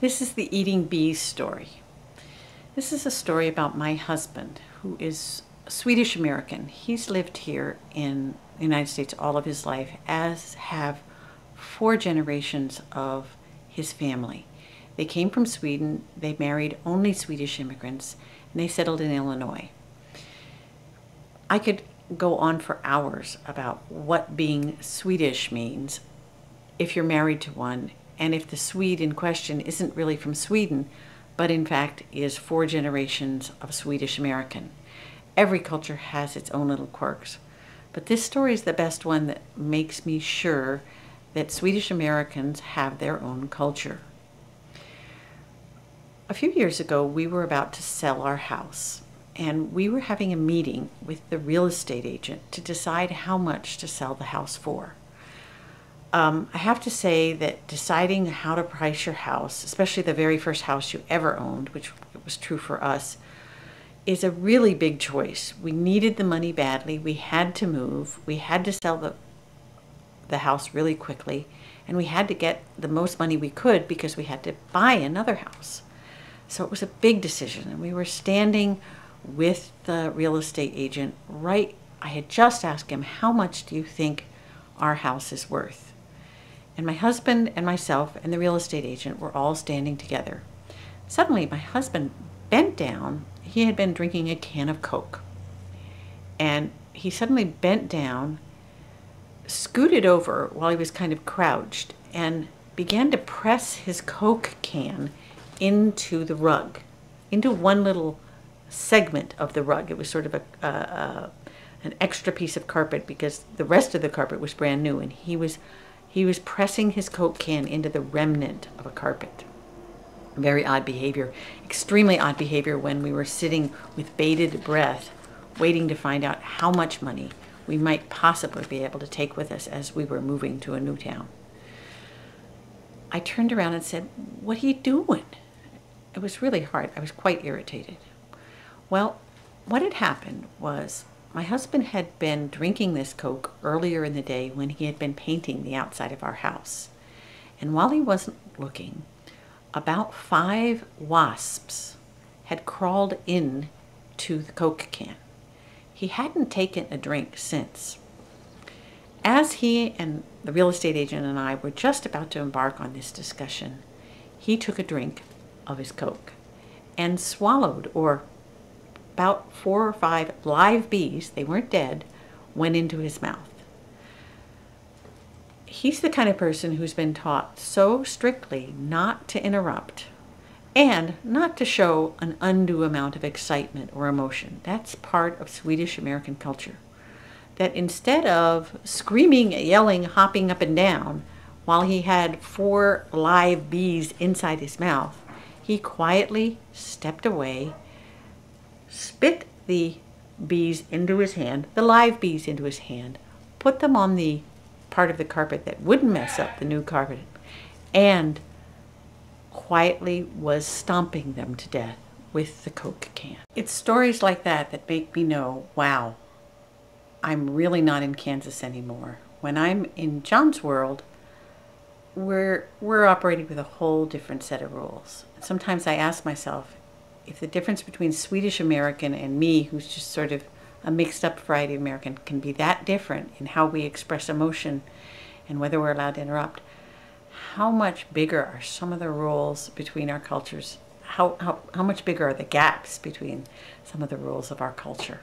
This is the Eating Bees story. This is a story about my husband, who is Swedish-American. He's lived here in the United States all of his life, as have 4 generations of his family. They came from Sweden, they married only Swedish immigrants, and they settled in Illinois. I could go on for hours about what being Swedish means if you're married to one, and if the Swede in question isn't really from Sweden, but in fact is 4 generations of Swedish-American. Every culture has its own little quirks, but this story is the best one that makes me sure that Swedish-Americans have their own culture. A few years ago, we were about to sell our house, and we were having a meeting with the real estate agent to decide how much to sell the house for. I have to say that deciding how to price your house, especially the very first house you ever owned, which was true for us, is a really big choice. We needed the money badly. We had to move. We had to sell the house really quickly, and we had to get the most money we could because we had to buy another house. So it was a big decision, and we were standing with the real estate agent I had just asked him, how much do you think our house is worth? And my husband and myself and the real estate agent were all standing together. Suddenly, my husband bent down. He had been drinking a can of Coke. And he suddenly bent down, scooted over while he was kind of crouched, and began to press his Coke can into the rug, into one little segment of the rug. It was sort of an extra piece of carpet because the rest of the carpet was brand new, and he was pressing his Coke can into the remnant of a carpet. Very odd behavior, extremely odd behavior when we were sitting with bated breath, waiting to find out how much money we might possibly be able to take with us as we were moving to a new town. I turned around and said, "What are you doing?" It was really hard. I was quite irritated. Well, what had happened was my husband had been drinking this Coke earlier in the day when he had been painting the outside of our house. And while he wasn't looking, about 5 wasps had crawled in to the Coke can. He hadn't taken a drink since. As he and the real estate agent and I were just about to embark on this discussion, he took a drink of his Coke and swallowed, or about 4 or 5 live bees, they weren't dead, went into his mouth. He's the kind of person who's been taught so strictly not to interrupt and not to show an undue amount of excitement or emotion. That's part of Swedish-American culture. That instead of screaming, yelling, hopping up and down while he had 4 live bees inside his mouth, he quietly stepped away, spit the bees into his hand, the live bees into his hand, put them on the part of the carpet that wouldn't mess up the new carpet, and quietly was stomping them to death with the Coke can. It's stories like that that make me know, wow, I'm really not in Kansas anymore. When I'm in John's world, we're operating with a whole different set of rules. Sometimes I ask myself, if the difference between Swedish-American and me, who's just sort of a mixed-up variety of American, can be that different in how we express emotion and whether we're allowed to interrupt, how much bigger are some of the rules between our cultures? How much bigger are the gaps between some of the rules of our culture?